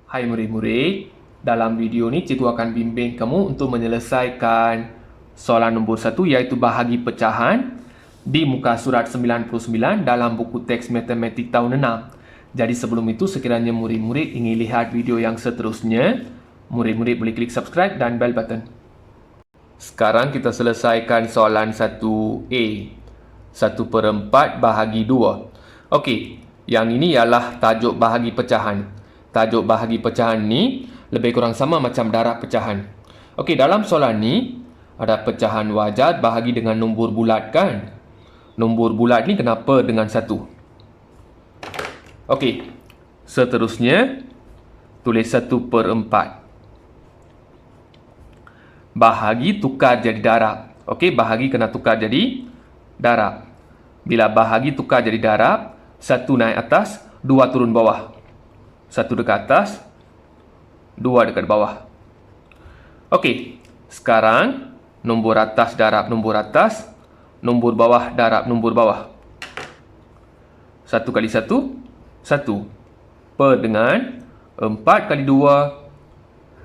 Hai murid-murid, dalam video ni cikgu akan bimbing kamu untuk menyelesaikan soalan nombor 1 iaitu bahagi pecahan di muka surat 99 dalam buku teks matematik tahun 6. Jadi sebelum itu sekiranya murid-murid ingin lihat video yang seterusnya, murid-murid boleh klik subscribe dan bell button. Sekarang kita selesaikan soalan 1A, 1/4 bahagi 2. Okey, yang ini ialah tajuk bahagi pecahan. Tajuk bahagi pecahan ni lebih kurang sama macam darab pecahan. Okey, dalam soalan ni ada pecahan wajar bahagi dengan nombor bulat kan? Nombor bulat ni kenapa dengan 1? Okey, seterusnya tulis 1/4. Bahagi tukar jadi darab. Okey, bahagi kena tukar jadi darab. Bila bahagi tukar jadi darab, 1 naik atas, 2 turun bawah. 1 dekat atas, 2 dekat bawah. Okey, sekarang nombor atas darab nombor atas, nombor bawah darab nombor bawah. 1 kali 1, 1. Per dengan 4 kali 2,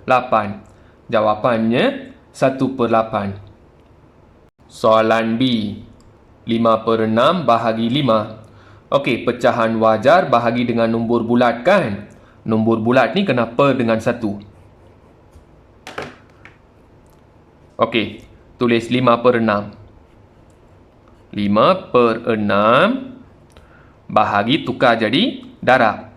8. Jawapannya 1/8. Soalan B, 5/6 bahagi 5. Okey, pecahan wajar bahagi dengan nombor bulat kan? Nombor bulat ni kena per dengan 1. Okey, tulis 5/6. 5/6 bahagi tukar jadi darab.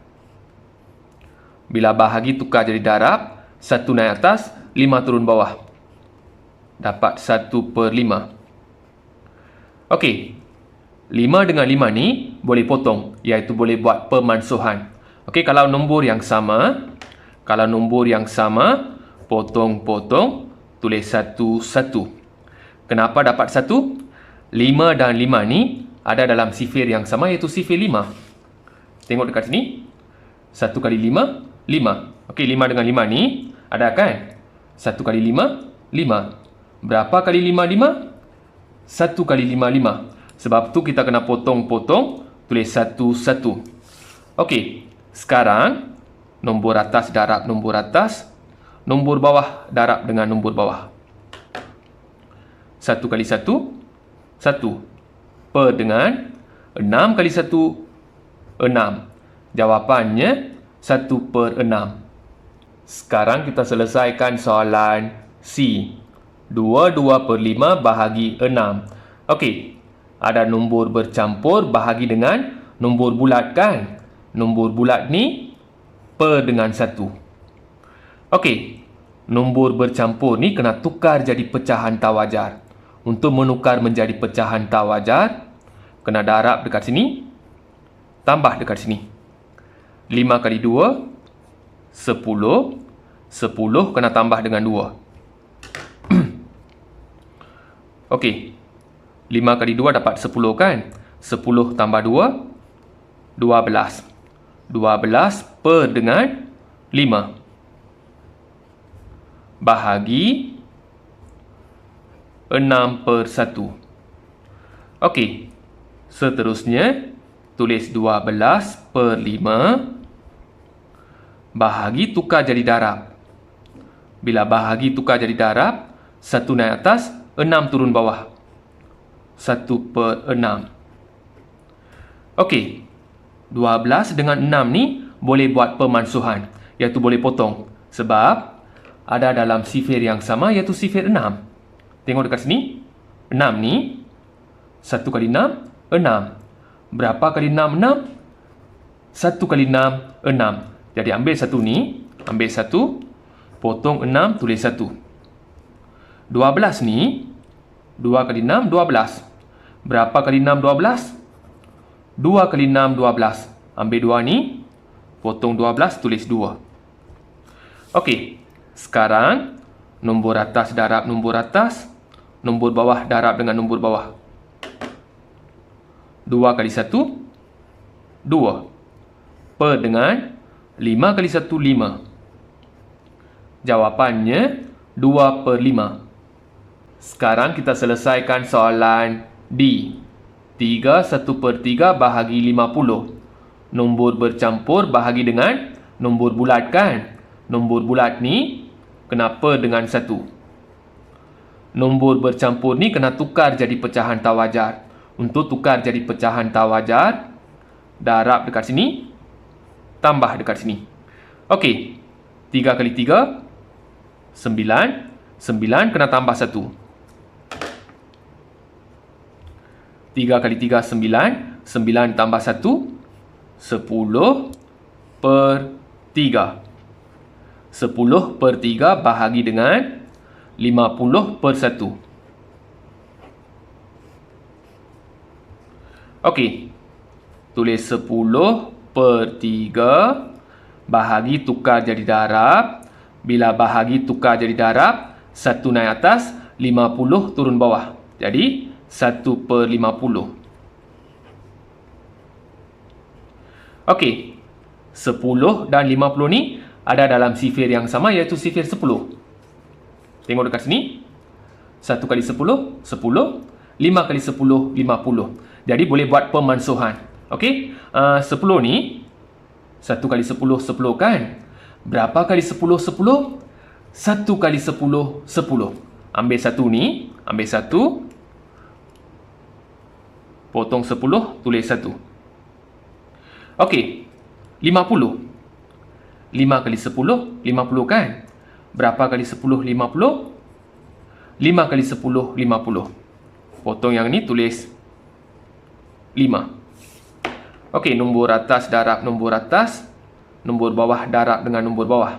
Bila bahagi tukar jadi darab, 1 naik atas, 5 turun bawah. Dapat 1/5. Okey, 5 dengan 5 ni boleh potong, iaitu boleh buat pemansuhan. Okey, kalau nombor yang sama, potong-potong, tulis 1, 1. Kenapa dapat 1? 5 dan 5 ni ada dalam sifir yang sama, iaitu sifir 5. Tengok dekat sini. 1 kali 5, 5. Okey, 5 dengan 5 ni ada kan? 1 kali 5, 5. Berapa kali 5, 5? 1 kali 5, 5. Sebab tu kita kena potong-potong, tulis 1, 1. Okey, sekarang nombor atas darab nombor atas, nombor bawah darab dengan nombor bawah. 1 kali 1, 1. Per dengan 6 kali 1, 6. Jawapannya 1/6. Sekarang kita selesaikan soalan C, 22/5 bahagi 6. Okey, ada nombor bercampur bahagi dengan nombor bulat kan? Nombor bulat ni per dengan 1. Okey, nombor bercampur ni kena tukar jadi pecahan tak wajar. Untuk menukar menjadi pecahan tak wajar, kena darab dekat sini, tambah dekat sini. 5 kali 2, 10. 10 kena tambah dengan 2. Okey, 5 kali 2 dapat 10 kan? 10 tambah 2, 12. 12 per dengan 5. Bahagi 6/1. Okey, seterusnya tulis 12/5 bahagi tukar jadi darab. Bila bahagi tukar jadi darab, 1 naik atas, 6 turun bawah. 1/6. Okey, 12 dengan 6 ni boleh buat pemansuhan, iaitu boleh potong. Sebab ada dalam sifir yang sama, iaitu sifir 6. Tengok dekat sini. 6 ni, 1 kali 6, 6. Berapa kali 6, 6? 1 kali 6, 6. Jadi ambil 1 ni, ambil 1, potong 6, tulis 1. 12 ni, 2 kali 6, 12. Berapa kali 6, 12? 2 kali 6, 12. Ambil 2 ni, potong 12, tulis 2. Okey, sekarang nombor atas darab nombor atas, nombor bawah darab dengan nombor bawah. 2 kali 1, 2. Per dengan 5 kali 1, 5. Jawapannya 2/5. Sekarang kita selesaikan soalan D, 3/1/3 bahagi 50. Nombor bercampur bahagi dengan nombor bulat kan? Nombor bulat ni kenapa dengan 1? Nombor bercampur ni kena tukar jadi pecahan tak wajar. Untuk tukar jadi pecahan tak wajar, darab dekat sini, tambah dekat sini. Okey, 3 kali 3, 9. 9 kena tambah 1. 3 kali 3, 9. 9 tambah 1, 10 per 3. 10 per 3 bahagi dengan 50 per 1. Okey, tulis 10 per 3 bahagi tukar jadi darab. Bila bahagi tukar jadi darab, 1 naik atas, 50 turun bawah. Jadi 1 per 50. Okey, 10 dan 50 ni ada dalam sifir yang sama, iaitu sifir 10. Tengok dekat sini. 1 kali 10, 10. 5 kali 10, 50. Jadi boleh buat pemansuhan. Okey, 10 ni 1 kali 10, 10 kan? Berapa kali 10, 10? 1 kali 10, 10. Ambil 1 ni, ambil 1. Potong 10, tulis 1. Okey, 50. 5 kali 10, 50 kan? Berapa kali 10, 50? 5 kali 10, 50. Potong yang ni, tulis 5. Okey, nombor atas darab nombor atas, nombor bawah darab dengan nombor bawah.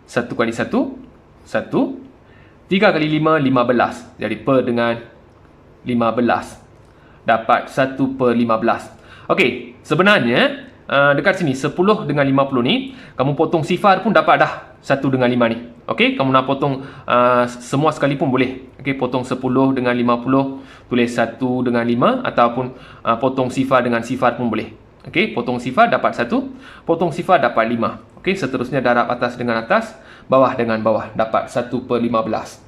1 kali 1, 1. 3 kali 5, 15. Jadi per dengan 15. Dapat 1 per 15. Okey, sebenarnya dekat sini 10 dengan 50 ni, kamu potong sifar pun dapat dah 1 dengan 5 ni. Okey, kamu nak potong semua sekali pun boleh. Okey, potong 10 dengan 50, tulis 1 dengan 5, ataupun potong sifar dengan sifar pun boleh. Okey, potong sifar dapat 1, potong sifar dapat 5. Okey, seterusnya darab atas dengan atas, bawah dengan bawah, dapat 1 per 15.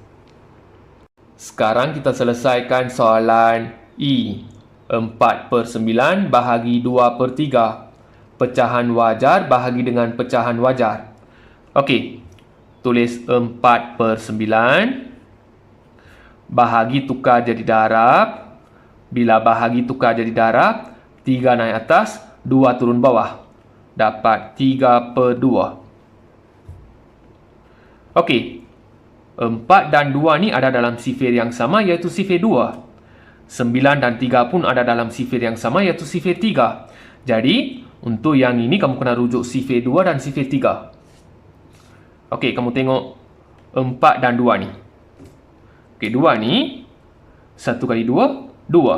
Sekarang kita selesaikan soalan E. 4 per 9 bahagi 2 per 3. Pecahan wajar bahagi dengan pecahan wajar. Okey, tulis 4 per 9 bahagi tukar jadi darab. Bila bahagi tukar jadi darab, 3 naik atas, 2 turun bawah. Dapat 3 per 2. Okey, 4 dan 2 ni ada dalam sifir yang sama, iaitu sifir 2. 9 dan 3 pun ada dalam sifir yang sama, iaitu sifir 3. Jadi, untuk yang ini kamu kena rujuk sifir 2 dan sifir 3. Okey, kamu tengok 4 dan 2 ni. Okey, 2 ni 1 kali 2, 2.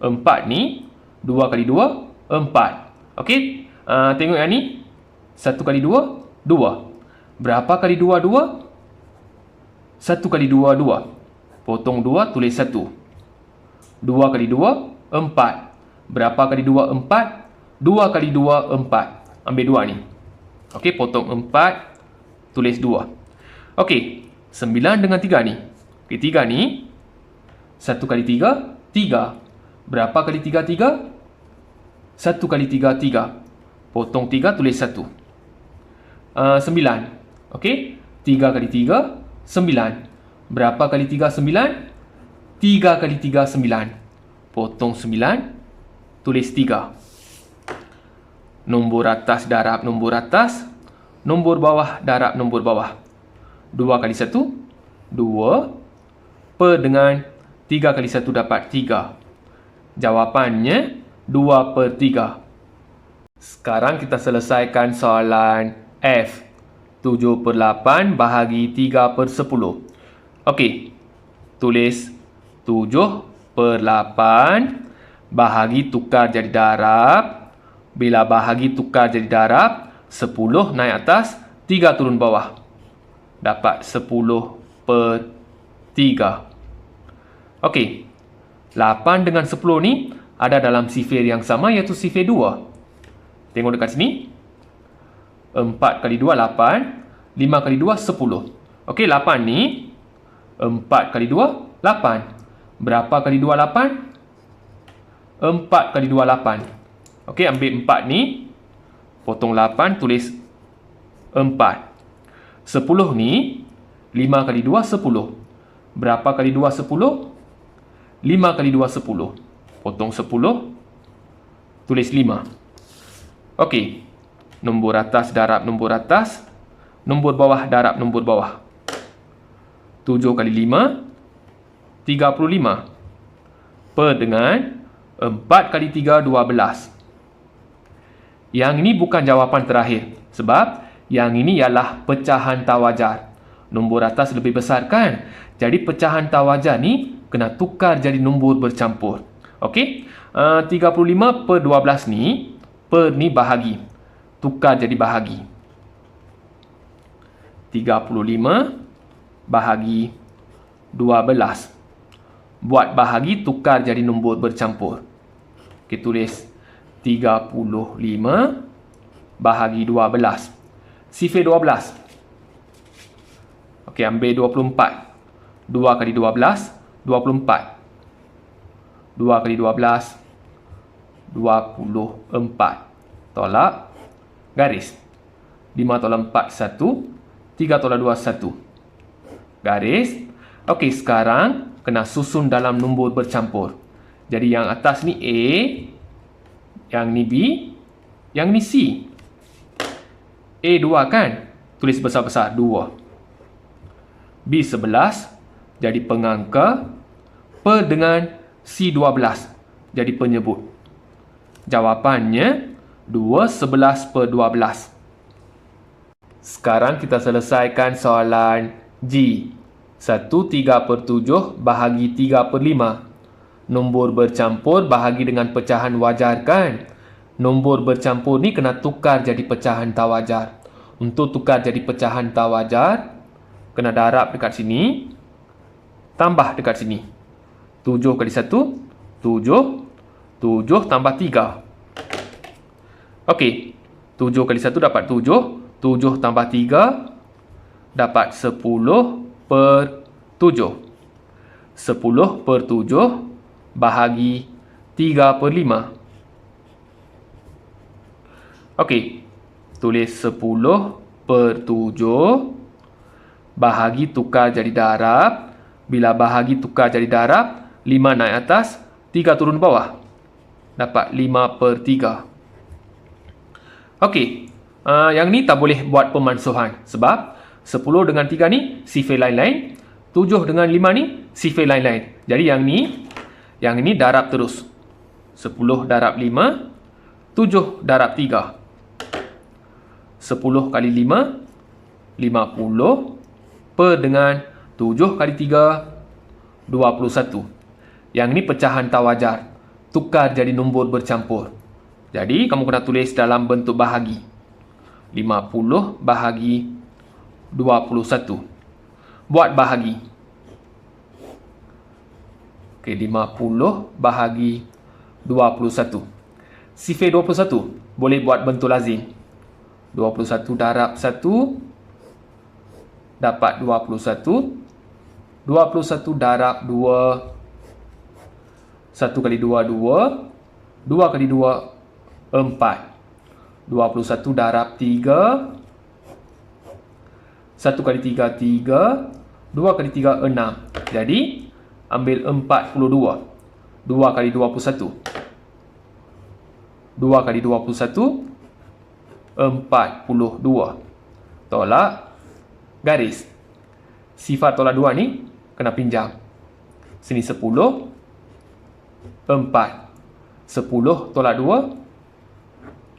4 ni 2 kali 2, 4. Okey, tengok yang ni 1 kali 2, 2. Berapa kali 2, 2? 1 kali 2, 2. Potong 2, tulis 1. 2 kali 2, 4. Berapa kali 2, 4? 2 kali 2, 4. Ambil 2 ni. Okey, potong 4, tulis 2. Okey, 9 dengan 3 ni. Okey, 3 ni 1 kali 3, 3. Berapa kali 3, 3? 1 kali 3, 3. Potong 3, tulis 1. 9. Okey, 3 kali 3, 9. Berapa kali 3, 9? 3 kali 3, 9. Potong 9, tulis 3. Nombor atas darab nombor atas, nombor bawah darab nombor bawah. 2 kali 1, 2. Per dengan 3 kali 1 dapat 3. Jawapannya 2 per 3. Sekarang kita selesaikan soalan F. 7 per 8 bahagi 3 per 10. Okey, tulis 7 per 8 bahagi tukar jadi darab. Bila bahagi tukar jadi darab, 10 naik atas, 3 turun bawah. Dapat 10 per 3. Okey, 8 dengan 10 ni ada dalam sifir yang sama, iaitu sifir 2. Tengok dekat sini. 4 kali 2, 8. 5 kali 2, 10. Okey, 8 ni 4 kali 2, 8. Berapa kali 2, 8? 4 kali 2, 8. Okey, ambil 4 ni, potong 8, tulis 4. 10 ni 5 kali 2 10. Berapa kali 2 10? 5 kali 2 10. Potong 10, tulis 5. Okey. Nombor atas darab nombor atas, nombor bawah darab nombor bawah. 7 kali 5 35 per dengan 4 kali 3 12. Yang ini bukan jawapan terakhir sebab yang ini ialah pecahan tawajar. Nombor atas lebih besar kan? Jadi pecahan tawajar ni kena tukar jadi nombor bercampur. Okey? 35 per 12 ni, per ni bahagi. Tukar jadi bahagi. 35 bahagi 12. Buat bahagi, tukar jadi nombor bercampur. Kita tulis 35 bahagi 12. Sifar 12. Okey, ambil 24. 2 kali 12, 24. 2 kali 12, 24. Tolak. Garis. 5 tolak 4, 1. 3 tolak 2, 1. Garis. Okey, sekarang kena susun dalam nombor bercampur. Jadi yang atas ni A, yang ni B, yang ni C. A 2 kan? Tulis besar-besar 2. B 11 jadi pengangka, per dengan C 12 jadi penyebut. Jawapannya 2 11 per 12. Sekarang kita selesaikan soalan G. 1 3 per 7 bahagi 3 per 5. Nombor bercampur bahagi dengan pecahan wajar kan? Nombor bercampur ni kena tukar jadi pecahan tawajar. Untuk tukar jadi pecahan tawajar, kena darab dekat sini, tambah dekat sini. 7 kali 1, 7. 7 tambah 3. Okey. 7 kali 1 dapat 7. 7 tambah 3 dapat 10 per 7. 10 per 7 bahagi 3 per 5. Okey. Tulis 10 per 7 bahagi tukar jadi darab. Bila bahagi tukar jadi darab, 5 naik atas, 3 turun bawah. Dapat 5 per 3. Okey. Yang ni tak boleh buat pemansuhan. Sebab 10 dengan 3 ni sifar lain-lain. 7 dengan 5 ni sifar lain-lain. Jadi yang ini darab terus. 10 darab 5, 7 darab 3. 10 kali 5, 50. Per dengan 7 kali 3, 21. Yang ni pecahan tawajar. Tukar jadi nombor bercampur. Jadi, kamu kena tulis dalam bentuk bahagi. 50 bahagi 21. Buat bahagi. Okey, 50 bahagi 21. Sifar 21 boleh buat bentuk lazim. 21 darab 1 dapat 21. 21 darab 2. 1 kali 2, 2. 2 kali 2, 4. 21 darab 3. 1 kali 3, 3. 2 kali 3, 6. Jadi, ambil 42. 2 kali 21. 2 kali 21, 42. Tolak. Garis. Sifar tolak 2 ni kena pinjam. Sini 10. 4. 10 tolak 2.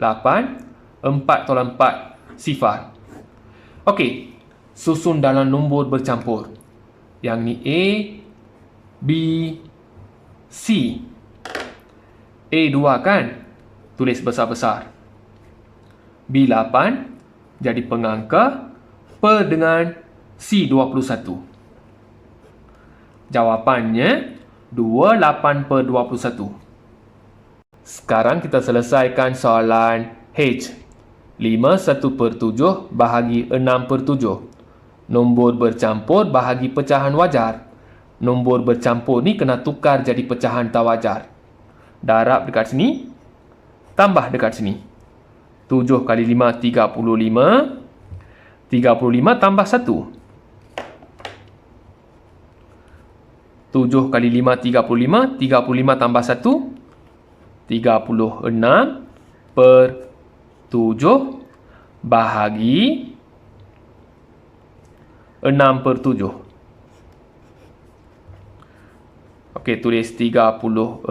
8. 4 tolak 4. Sifar. Okey. Susun dalam nombor bercampur. Yang ni A, B, C. A 2 kan? Tulis besar-besar. B 8 jadi pengangka, per dengan C 21. Jawapannya 28 per 21. Sekarang kita selesaikan soalan H. 5 1 per 7 bahagi 6 per 7. Nombor bercampur bahagi pecahan wajar. Nombor bercampur ni kena tukar jadi pecahan tak wajar. Darab dekat sini, tambah dekat sini. 7 kali 5, 35. 35 tambah 1. 7 kali 5, 35. 35 tambah 1, 36 per 7 bahagi 6 per 7. Okey, tulis 36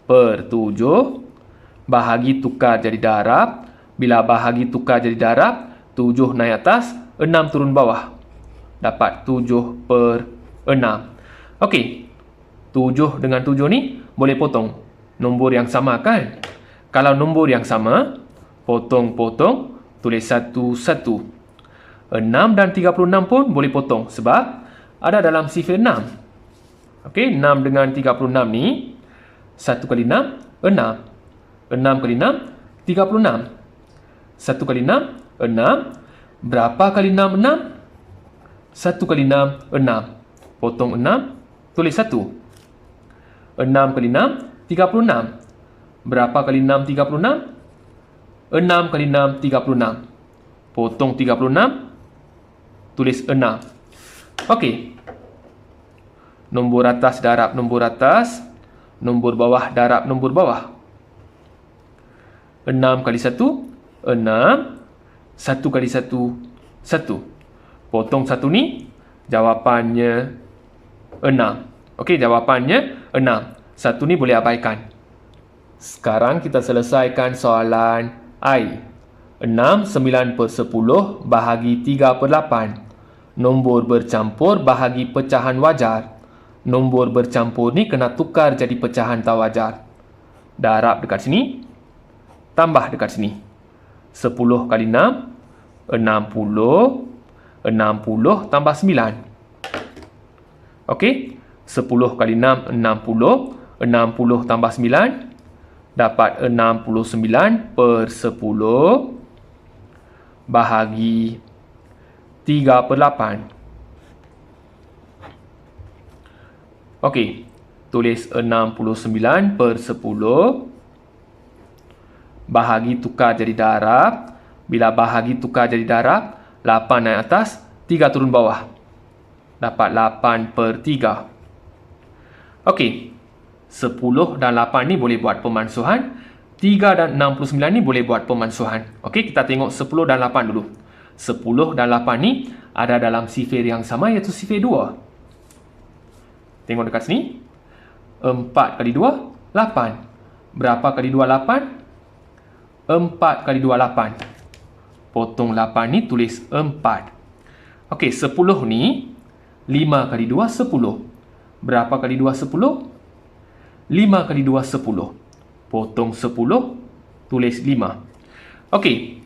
per 7 bahagi tukar jadi darab. Bila bahagi tukar jadi darab, 7 naik atas, 6 turun bawah. Dapat 7 per 6. Okey, 7 dengan 7 ni boleh potong. Nombor yang sama kan? Kalau nombor yang sama, potong-potong, tulis 1, 1. 6 dan 36 pun boleh potong sebab ada dalam sifir 6. Okey, 6 dengan 36 ni, 1 kali 6, 6. 6 kali 6, 36. 1 kali 6, 6. Berapa kali 6, 6? 1 kali 6, 6. Potong 6, tulis 1. 6 kali 6, 36. Berapa kali 6, 36? 6 kali 6, 36. Potong 36, tulis 6. Okey. Nombor atas darab nombor atas. Nombor bawah darab nombor bawah. 6 kali 1, 6. 1 kali 1, 1. Potong 1 ni, jawapannya 6. Okey, jawapannya 6. 1 ni boleh abaikan. Sekarang kita selesaikan soalan I. 6, 9 per 10 bahagi 3 per 8. Nombor bercampur bahagi pecahan wajar. Nombor bercampur ni kena tukar jadi pecahan tak wajar. Darab dekat sini, tambah dekat sini. 10 kali 6, 60. 60 tambah 9. Okey, 10 kali 6, 60. 60 tambah 9, dapat 69 per 10 bahagi 3 per 8. Okey, tulis 69 per 10 bahagi tukar jadi darab. Bila bahagi tukar jadi darab, 8 naik atas, 3 turun bawah. Dapat 8 per 3. Okey, 10 dan 8 ni boleh buat pemansuhan. 3 dan 69 ni boleh buat pemansuhan. Okey, kita tengok 10 dan 8 dulu. 10 dan 8 ni ada dalam sifir yang sama, iaitu sifir 2. Tengok dekat sini. 4 kali 2, 8. Berapa kali 2, 8? 4 kali 2, 8. Potong 8 ni, tulis 4. Okey, 10 ni, 5 kali 2, 10. Berapa kali 2, 10? 5 kali 2, 10. Potong 10, tulis 5. Okey,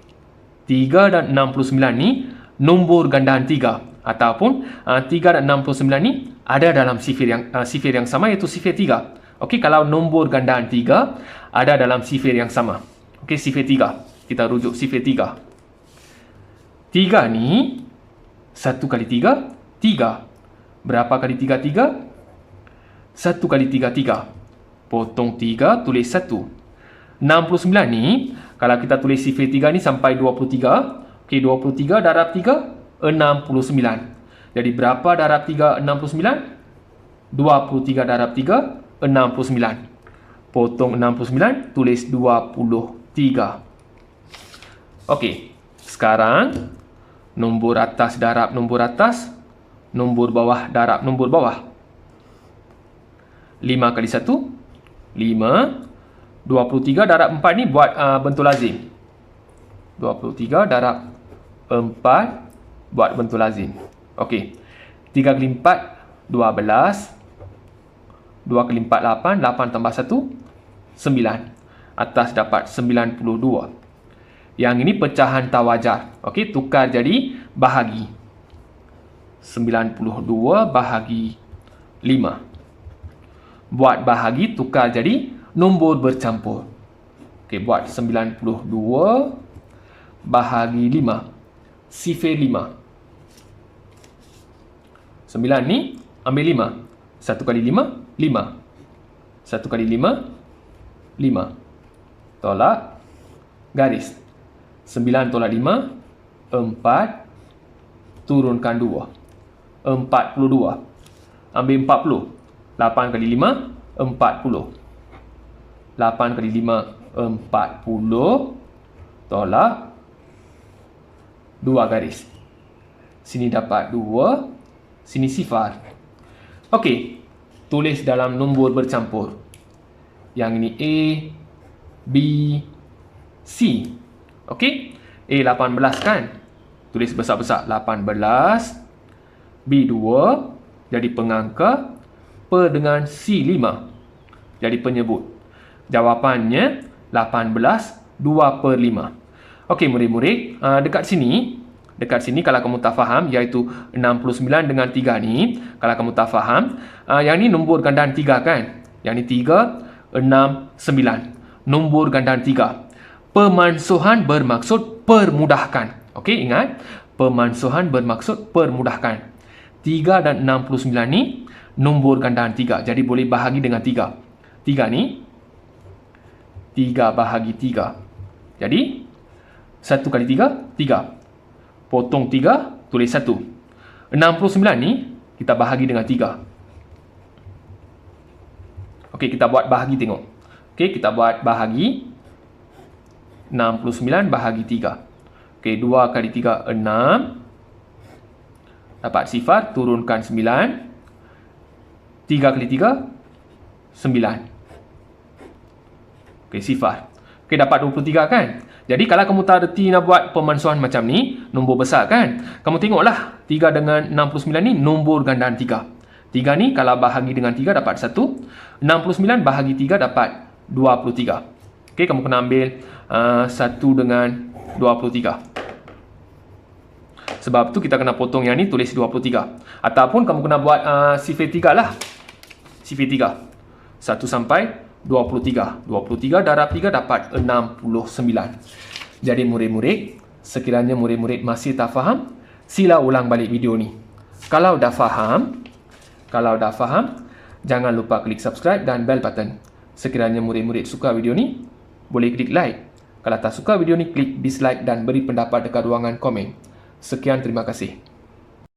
3 dan 69 ni nombor gandaan 3. Ataupun 3 dan 69 ni ada dalam sifir yang sama, iaitu sifir 3. Okey, kalau nombor gandaan 3 ada dalam sifir yang sama. Okey, sifir 3. Kita rujuk sifir 3. 3 ni, 1 kali 3, 3. Berapa kali 3, 3? 1 kali 3, 3. Potong 3, tulis 1. 69 ni, kalau kita tulis sifir 3 ni sampai 23. Okey, 23 darab 3, 69. Jadi berapa darab 3, 69? 23 darab 3, 69. Potong 69, tulis 23. Okey, sekarang nombor atas darab nombor atas. Nombor bawah darab nombor bawah. 5 kali 1, 5. 23 darab 4 ni buat bentuk lazim. 23 darab 4 buat bentuk lazim. Okey. 3 kali 4, 12. 2 kali 4, 8. 8 tambah 1, 9. Atas dapat 92. Yang ini pecahan tak wajar. Okey, tukar jadi bahagi. 92 bahagi 5. Buat bahagi, tukar jadi nombor bercampur. Okey, buat 92 bahagi 5. Sifir 5. 9 ni, ambil 5. 1 kali 5, 5. 1 kali 5, 5. Tolak, garis. 9 tolak 5, 4. turunkan 2. 42. Ambil 40. 8 kali 5, 40. 8 kali 5, 40. Tolak 2 garis. Sini dapat 2. Sini sifar. Okey. Tulis dalam nombor bercampur. Yang ini A, B, C. Okey. A 18 kan? Tulis besar-besar. 18. B 2. Jadi pengangka. Per dengan C 5. Jadi penyebut. Jawapannya 18. 2/5. Okey murid-murid. Dekat sini kalau kamu tak faham, iaitu 69 dengan 3 ni. Kalau kamu tak faham. Yang ni nombor gandaan 3 kan? Yang ni 3, 6, 9. Nombor gandaan 3. Pemansuhan bermaksud permudahkan. Okey, ingat. Pemansuhan bermaksud permudahkan. 3 dan 69 ni nombor gandaan 3. Jadi boleh bahagi dengan 3. 3 ni 3 bahagi 3. Jadi 1 kali 3, 3. Potong 3, tulis 1. 69 ni kita bahagi dengan 3. Okey, kita buat bahagi tengok. Okey, kita buat bahagi. 69 bahagi 3. Okey, 2 kali 3, 6. Dapat sifar, turunkan 9. 3 kali 3, 9. Okey, sifar. Okey, dapat 23 kan? Jadi kalau kamu tak reti nak buat pemansuhan macam ni, nombor besar kan? Kamu tengoklah, 3 dengan 69 ni nombor gandaan 3. 3 ni kalau bahagi dengan 3 dapat 1. 69 bahagi 3 dapat 23. Okey, kamu kena ambil 1 dengan 23. Sebab tu kita kena potong yang ni, tulis 23. Ataupun kamu kena buat sifar 3 lah. Sifar 3. 1 sampai 23. 23 darab 3 dapat 69. Jadi murid-murid, sekiranya murid-murid masih tak faham, sila ulang balik video ni. Kalau dah faham, jangan lupa klik subscribe dan bell button. Sekiranya murid-murid suka video ni, boleh klik like. Kalau tak suka video ni, klik dislike dan beri pendapat dekat ruangan komen. Sekian, terima kasih.